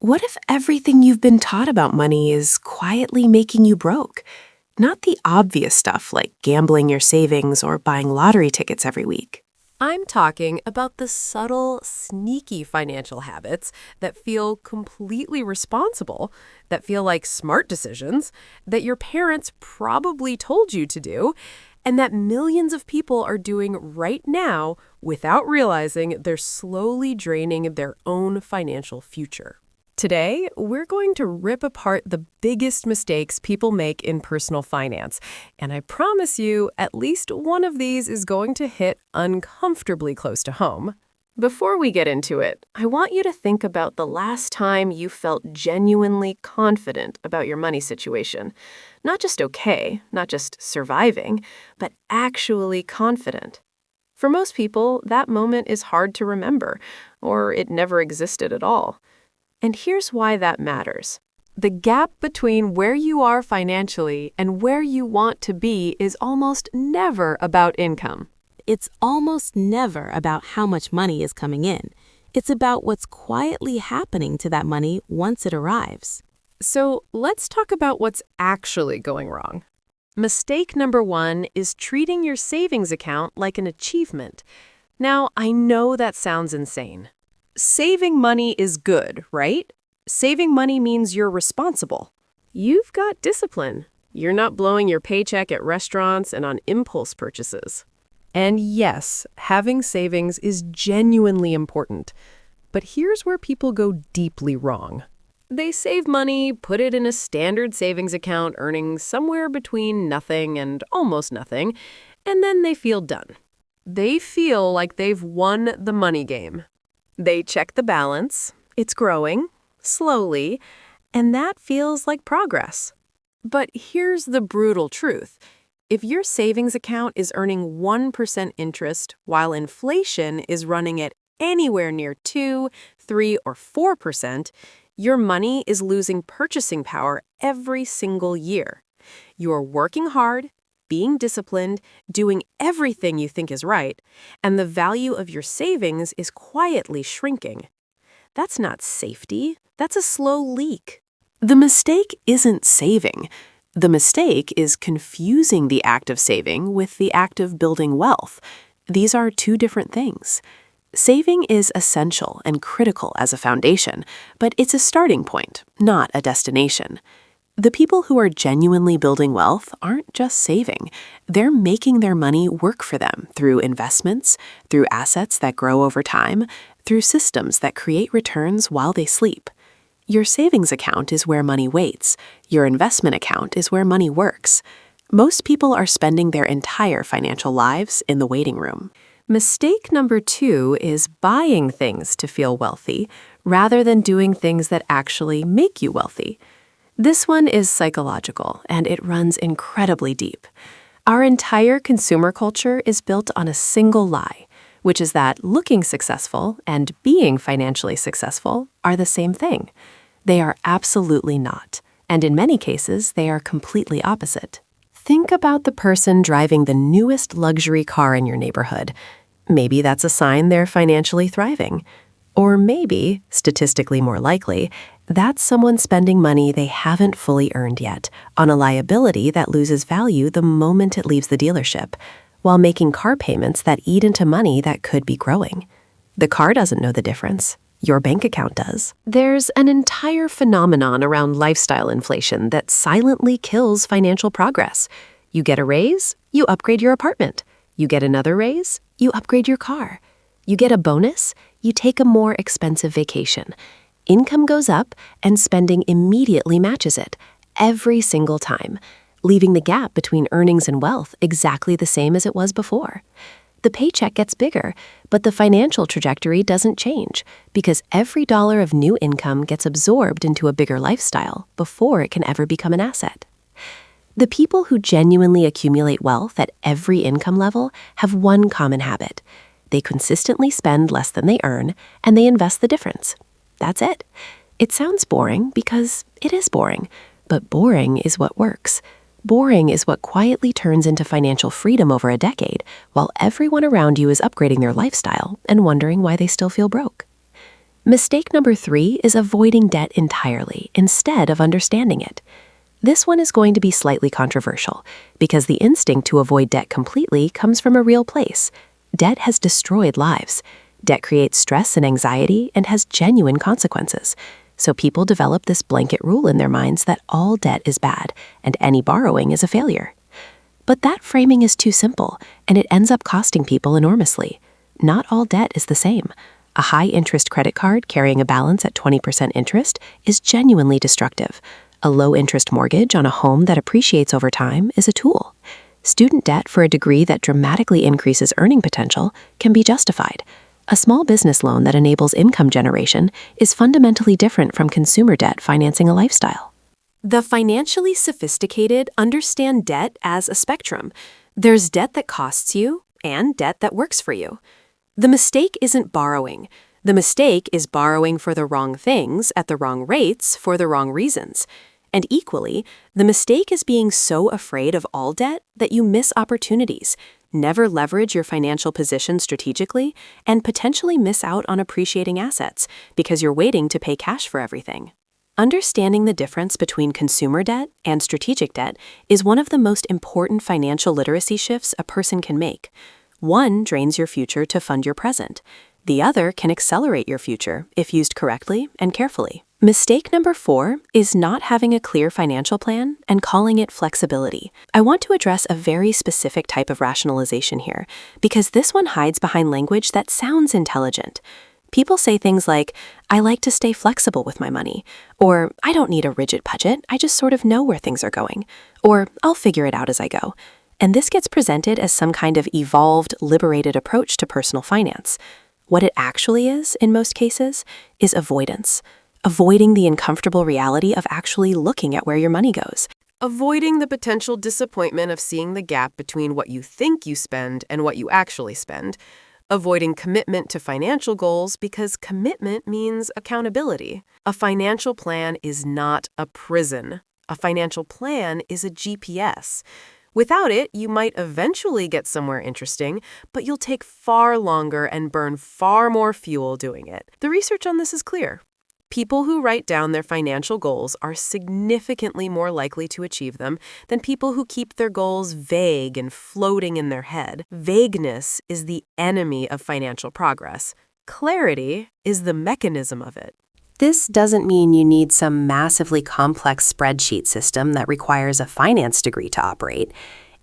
What if everything you've been taught about money is quietly making you broke? Not the obvious stuff like gambling your savings or buying lottery tickets every week. I'm talking about the subtle, sneaky financial habits that feel completely responsible, that feel like smart decisions, that your parents probably told you to do, and that millions of people are doing right now without realizing they're slowly draining their own financial future. Today, we're going to rip apart the biggest mistakes people make in personal finance. And I promise you, at least one of these is going to hit uncomfortably close to home. Before we get into it, I want you to think about the last time you felt genuinely confident about your money situation. Not just okay, not just surviving, but actually confident. For most people, that moment is hard to remember, or it never existed at all. And here's why that matters. The gap between where you are financially and where you want to be is almost never about income. It's almost never about how much money is coming in. It's about what's quietly happening to that money once it arrives. So let's talk about what's actually going wrong. Mistake number one is treating your savings account like an achievement. Now, I know that sounds insane. Saving money is good, right? Saving money means you're responsible. You've got discipline. You're not blowing your paycheck at restaurants and on impulse purchases. And yes, having savings is genuinely important. But here's where people go deeply wrong. They save money, put it in a standard savings account earning somewhere between nothing and almost nothing, and then they feel done. They feel like they've won the money game. They check the balance, it's growing, slowly, and that feels like progress. But here's the brutal truth. If your savings account is earning 1% interest while inflation is running at anywhere near 2, 3, or 4%, your money is losing purchasing power every single year. You're working hard, being disciplined, doing everything you think is right, and the value of your savings is quietly shrinking. That's not safety. That's a slow leak. The mistake isn't saving. The mistake is confusing the act of saving with the act of building wealth. These are two different things. Saving is essential and critical as a foundation, but it's a starting point, not a destination. The people who are genuinely building wealth aren't just saving. They're making their money work for them through investments, through assets that grow over time, through systems that create returns while they sleep. Your savings account is where money waits. Your investment account is where money works. Most people are spending their entire financial lives in the waiting room. Mistake number two is buying things to feel wealthy rather than doing things that actually make you wealthy. This one is psychological, and it runs incredibly deep. Our entire consumer culture is built on a single lie, which is that looking successful and being financially successful are the same thing. They are absolutely not, and in many cases, they are completely opposite. Think about the person driving the newest luxury car in your neighborhood. Maybe that's a sign they're financially thriving. Or maybe, statistically more likely, that's someone spending money they haven't fully earned yet on a liability that loses value the moment it leaves the dealership, while making car payments that eat into money that could be growing. The car doesn't know the difference. Your bank account does. There's an entire phenomenon around lifestyle inflation that silently kills financial progress. You get a raise, you upgrade your apartment. You get another raise, you upgrade your car. You get a bonus, you take a more expensive vacation. Income goes up, and spending immediately matches it, every single time, leaving the gap between earnings and wealth exactly the same as it was before. The paycheck gets bigger, but the financial trajectory doesn't change because every dollar of new income gets absorbed into a bigger lifestyle before it can ever become an asset. The people who genuinely accumulate wealth at every income level have one common habit. They consistently spend less than they earn, and they invest the difference. That's it. It sounds boring because it is boring, but boring is what works. Boring is what quietly turns into financial freedom over a decade, while everyone around you is upgrading their lifestyle and wondering why they still feel broke. Mistake number 3 is avoiding debt entirely instead of understanding it. This one is going to be slightly controversial because the instinct to avoid debt completely comes from a real place. Debt has destroyed lives. Debt creates stress and anxiety and has genuine consequences. So people develop this blanket rule in their minds that all debt is bad and any borrowing is a failure. But that framing is too simple, and it ends up costing people enormously. Not all debt is the same. A high-interest credit card carrying a balance at 20% interest is genuinely destructive. A low-interest mortgage on a home that appreciates over time is a tool. Student debt for a degree that dramatically increases earning potential can be justified. A small business loan that enables income generation is fundamentally different from consumer debt financing a lifestyle. The financially sophisticated understand debt as a spectrum. There's debt that costs you and debt that works for you. The mistake isn't borrowing. The mistake is borrowing for the wrong things at the wrong rates for the wrong reasons. And equally, the mistake is being so afraid of all debt that you miss opportunities, never leverage your financial position strategically, and potentially miss out on appreciating assets because you're waiting to pay cash for everything. Understanding the difference between consumer debt and strategic debt is one of the most important financial literacy shifts a person can make. One drains your future to fund your present. The other can accelerate your future if used correctly and carefully. Mistake number 4 is not having a clear financial plan and calling it flexibility. I want to address a very specific type of rationalization here because this one hides behind language that sounds intelligent. People say things like, I like to stay flexible with my money, or I don't need a rigid budget, I just sort of know where things are going, or I'll figure it out as I go. And this gets presented as some kind of evolved, liberated approach to personal finance. What it actually is, in most cases, is avoidance. Avoiding the uncomfortable reality of actually looking at where your money goes. Avoiding the potential disappointment of seeing the gap between what you think you spend and what you actually spend. Avoiding commitment to financial goals because commitment means accountability. A financial plan is not a prison. A financial plan is a GPS. Without it, you might eventually get somewhere interesting, but you'll take far longer and burn far more fuel doing it. The research on this is clear. People who write down their financial goals are significantly more likely to achieve them than people who keep their goals vague and floating in their head. Vagueness is the enemy of financial progress. Clarity is the mechanism of it. This doesn't mean you need some massively complex spreadsheet system that requires a finance degree to operate.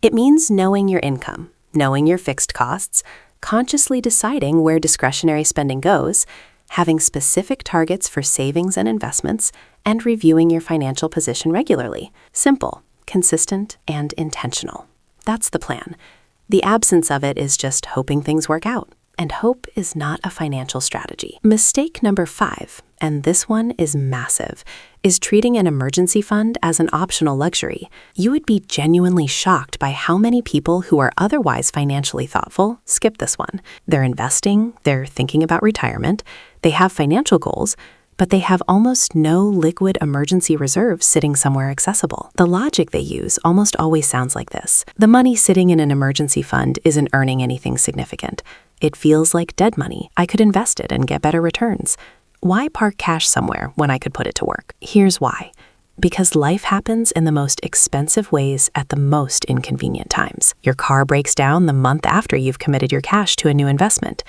It means knowing your income, knowing your fixed costs, consciously deciding where discretionary spending goes, having specific targets for savings and investments, and reviewing your financial position regularly. Simple, consistent, and intentional. That's the plan. The absence of it is just hoping things work out. And hope is not a financial strategy. Mistake number 5, and this one is massive, is treating an emergency fund as an optional luxury. You would be genuinely shocked by how many people who are otherwise financially thoughtful skip this one. They're investing, they're thinking about retirement, they have financial goals, but they have almost no liquid emergency reserves sitting somewhere accessible. The logic they use almost always sounds like this. The money sitting in an emergency fund isn't earning anything significant. It feels like dead money. I could invest it and get better returns. Why park cash somewhere when I could put it to work? Here's why. Because life happens in the most expensive ways at the most inconvenient times. Your car breaks down the month after you've committed your cash to a new investment.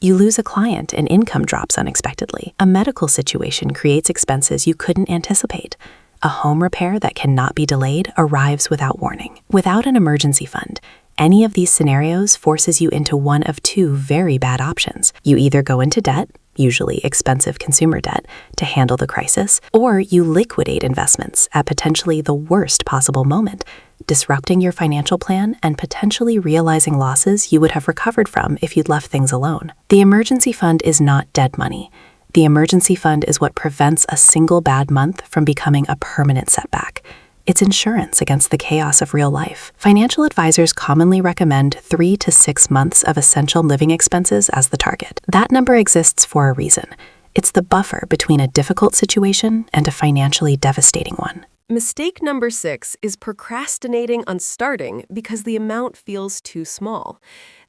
You lose a client and income drops unexpectedly. A medical situation creates expenses you couldn't anticipate. A home repair that cannot be delayed arrives without warning. Without an emergency fund, any of these scenarios forces you into one of 2 very bad options. You either go into debt, usually expensive consumer debt, to handle the crisis, or you liquidate investments at potentially the worst possible moment, disrupting your financial plan and potentially realizing losses you would have recovered from if you'd left things alone. The emergency fund is not dead money. The emergency fund is what prevents a single bad month from becoming a permanent setback. It's insurance against the chaos of real life. Financial advisors commonly recommend 3 to 6 months of essential living expenses as the target. That number exists for a reason. It's the buffer between a difficult situation and a financially devastating one. Mistake number 6 is procrastinating on starting because the amount feels too small.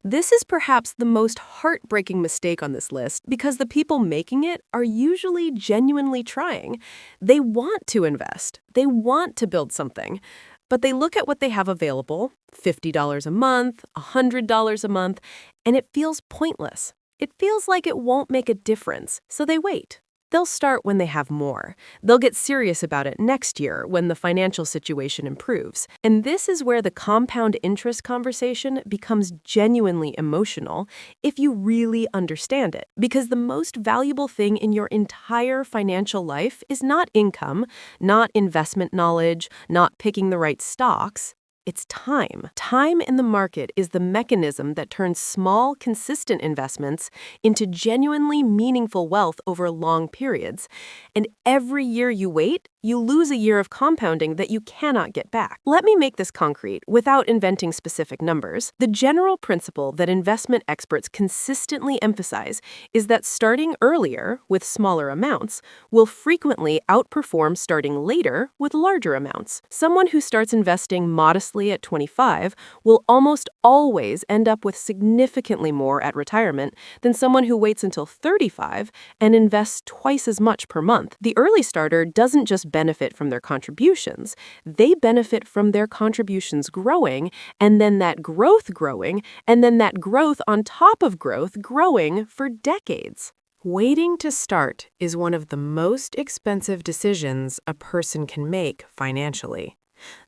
This is perhaps the most heartbreaking mistake on this list because the people making it are usually genuinely trying. They want to invest. They want to build something. But they look at what they have available, $50 a month, $100 a month, and it feels pointless. It feels like it won't make a difference, so they wait. They'll start when they have more. They'll get serious about it next year when the financial situation improves. And this is where the compound interest conversation becomes genuinely emotional if you really understand it. Because the most valuable thing in your entire financial life is not income, not investment knowledge, not picking the right stocks. It's time. Time in the market is the mechanism that turns small, consistent investments into genuinely meaningful wealth over long periods. And every year you wait, you lose a year of compounding that you cannot get back. Let me make this concrete without inventing specific numbers. The general principle that investment experts consistently emphasize is that starting earlier with smaller amounts will frequently outperform starting later with larger amounts. Someone who starts investing modestly at 25 will almost always end up with significantly more at retirement than someone who waits until 35 and invests twice as much per month. The early starter doesn't just benefit from their contributions, they benefit from their contributions growing, and then that growth growing, and then that growth on top of growth growing for decades. Waiting to start is one of the most expensive decisions a person can make financially.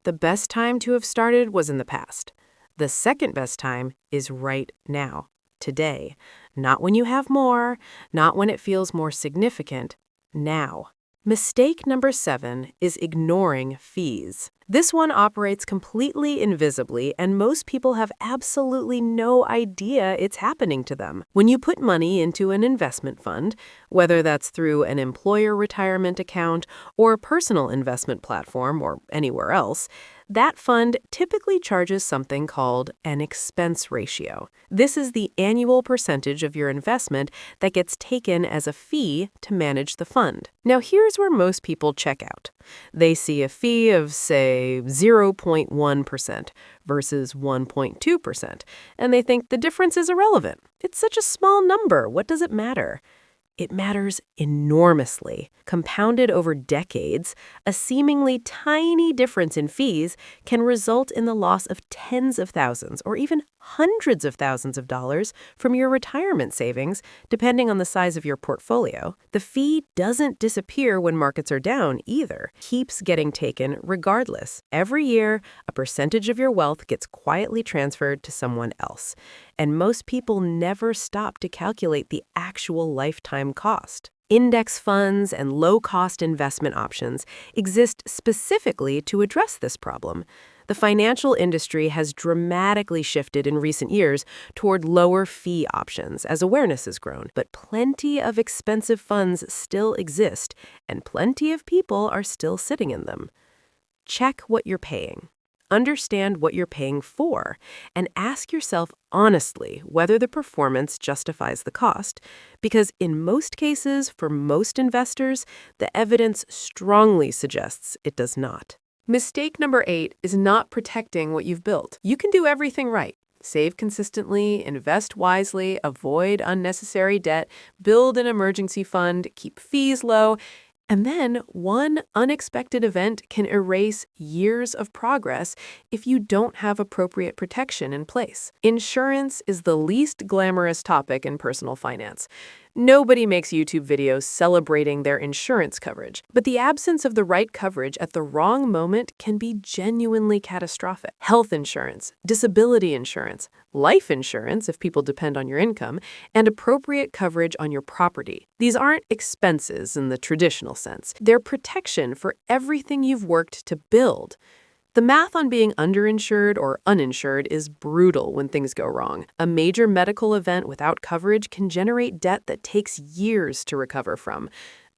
The best time to have started was in the past. The second best time is right now, today. Not when you have more, not when it feels more significant, now. Mistake number 7 is ignoring fees. This one operates completely invisibly, and most people have absolutely no idea it's happening to them. When you put money into an investment fund, whether that's through an employer retirement account or a personal investment platform or anywhere else, that fund typically charges something called an expense ratio. This is the annual percentage of your investment that gets taken as a fee to manage the fund. Now, here's where most people check out. They see a fee of, say, 0.1% versus 1.2%, and they think the difference is irrelevant. It's such a small number. What does it matter? It matters enormously. Compounded over decades, a seemingly tiny difference in fees can result in the loss of tens of thousands or even hundreds of thousands of dollars from your retirement savings, depending on the size of your portfolio. The fee doesn't disappear when markets are down either. It keeps getting taken regardless. Every year, a percentage of your wealth gets quietly transferred to someone else. And most people never stop to calculate the actual lifetime cost. Index funds and low-cost investment options exist specifically to address this problem. The financial industry has dramatically shifted in recent years toward lower fee options as awareness has grown, but plenty of expensive funds still exist, and plenty of people are still sitting in them. Check what you're paying. Understand what you're paying for, and ask yourself honestly whether the performance justifies the cost, because in most cases, for most investors, the evidence strongly suggests it does not. Mistake number 8 is not protecting what you've built. You can do everything right. Save consistently, invest wisely, avoid unnecessary debt, build an emergency fund, keep fees low. And then one unexpected event can erase years of progress if you don't have appropriate protection in place. Insurance is the least glamorous topic in personal finance. Nobody makes YouTube videos celebrating their insurance coverage, but the absence of the right coverage at the wrong moment can be genuinely catastrophic. Health insurance, disability insurance, life insurance if people depend on your income, and appropriate coverage on your property. These aren't expenses in the traditional sense. They're protection for everything you've worked to build. The math on being underinsured or uninsured is brutal when things go wrong. A major medical event without coverage can generate debt that takes years to recover from.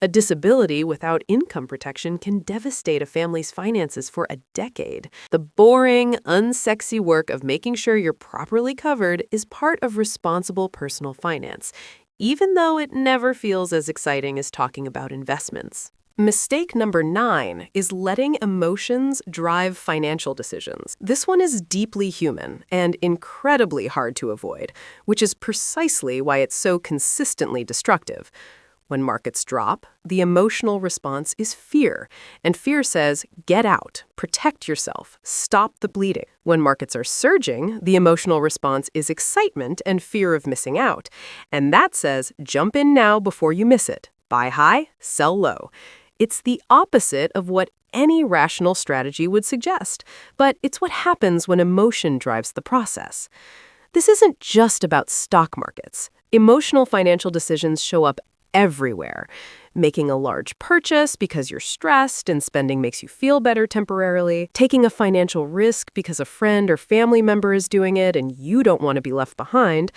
A disability without income protection can devastate a family's finances for a decade. The boring, unsexy work of making sure you're properly covered is part of responsible personal finance, even though it never feels as exciting as talking about investments. Mistake number 9 is letting emotions drive financial decisions. This one is deeply human and incredibly hard to avoid, which is precisely why it's so consistently destructive. When markets drop, the emotional response is fear, and fear says, get out, protect yourself, stop the bleeding. When markets are surging, the emotional response is excitement and fear of missing out, and that says, jump in now before you miss it. Buy high, sell low. It's the opposite of what any rational strategy would suggest, but it's what happens when emotion drives the process. This isn't just about stock markets. Emotional financial decisions show up everywhere. Making a large purchase because you're stressed and spending makes you feel better temporarily. Taking a financial risk because a friend or family member is doing it and you don't want to be left behind.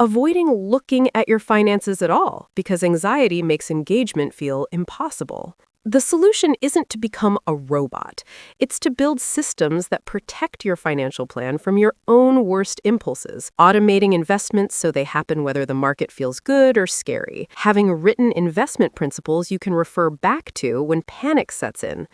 Avoiding looking at your finances at all because anxiety makes engagement feel impossible. The solution isn't to become a robot. It's to build systems that protect your financial plan from your own worst impulses, automating investments so they happen whether the market feels good or scary, having written investment principles you can refer back to when panic sets in,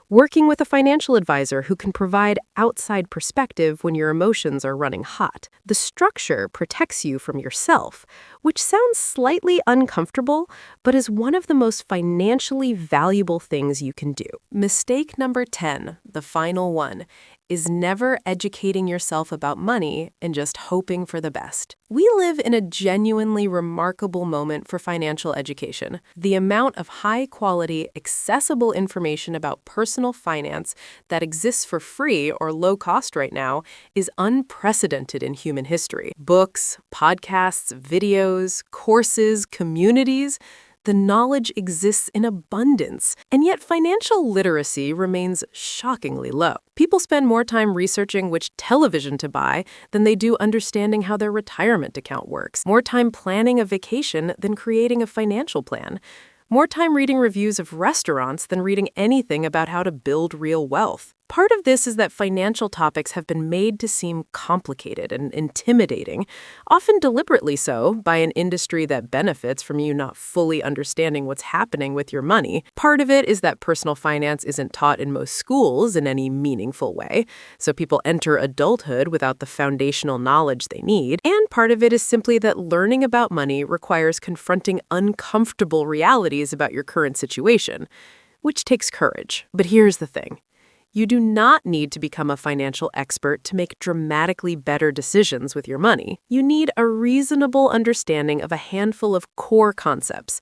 working with a financial advisor who can provide outside perspective when your emotions are running hot. The structure protects you from yourself, which sounds slightly uncomfortable, but is one of the most financially valuable things you can do. Mistake number 10, the final one, is never educating yourself about money and just hoping for the best. We live in a genuinely remarkable moment for financial education. The amount of high-quality, accessible information about personal finance that exists for free or low cost right now is unprecedented in human history. Books, podcasts, videos, courses, communities. The knowledge exists in abundance, and yet financial literacy remains shockingly low. People spend more time researching which television to buy than they do understanding how their retirement account works, more time planning a vacation than creating a financial plan, more time reading reviews of restaurants than reading anything about how to build real wealth. Part of this is that financial topics have been made to seem complicated and intimidating, often deliberately so by an industry that benefits from you not fully understanding what's happening with your money. Part of it is that personal finance isn't taught in most schools in any meaningful way, so people enter adulthood without the foundational knowledge they need. And part of it is simply that learning about money requires confronting uncomfortable realities about your current situation, which takes courage. But here's the thing. You do not need to become a financial expert to make dramatically better decisions with your money. You need a reasonable understanding of a handful of core concepts: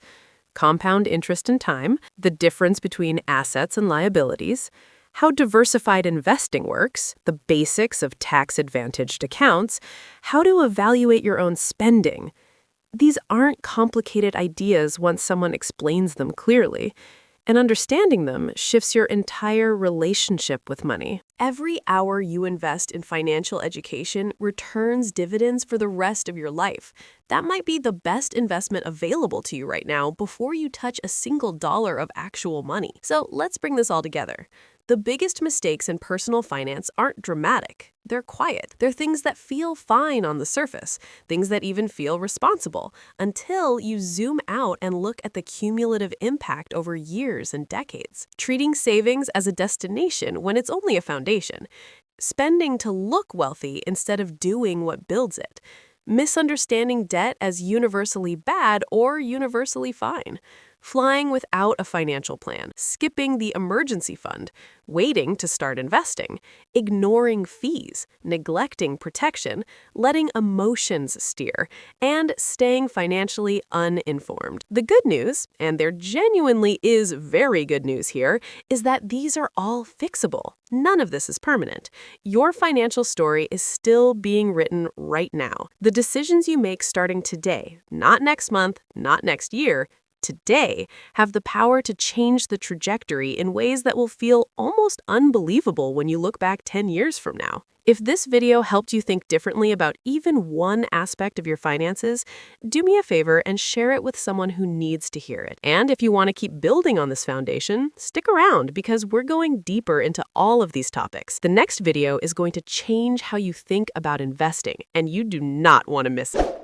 compound interest and time, the difference between assets and liabilities, how diversified investing works, the basics of tax-advantaged accounts, how to evaluate your own spending. These aren't complicated ideas once someone explains them clearly. And understanding them shifts your entire relationship with money. Every hour you invest in financial education returns dividends for the rest of your life. That might be the best investment available to you right now before you touch a single dollar of actual money. So let's bring this all together. The biggest mistakes in personal finance aren't dramatic. They're quiet. They're things that feel fine on the surface, things that even feel responsible, until you zoom out and look at the cumulative impact over years and decades. Treating savings as a destination when it's only a foundation. Spending to look wealthy instead of doing what builds it. Misunderstanding debt as universally bad or universally fine. Flying without a financial plan, skipping the emergency fund, waiting to start investing, ignoring fees, neglecting protection, letting emotions steer, and staying financially uninformed. The good news, and there genuinely is very good news here, is that these are all fixable. None of this is permanent. Your financial story is still being written right now. The decisions you make starting today, not next month, not next year, today, have the power to change the trajectory in ways that will feel almost unbelievable when you look back 10 years from now. If this video helped you think differently about even one aspect of your finances, do me a favor and share it with someone who needs to hear it. And if you want to keep building on this foundation, stick around because we're going deeper into all of these topics. The next video is going to change how you think about investing, and you do not want to miss it.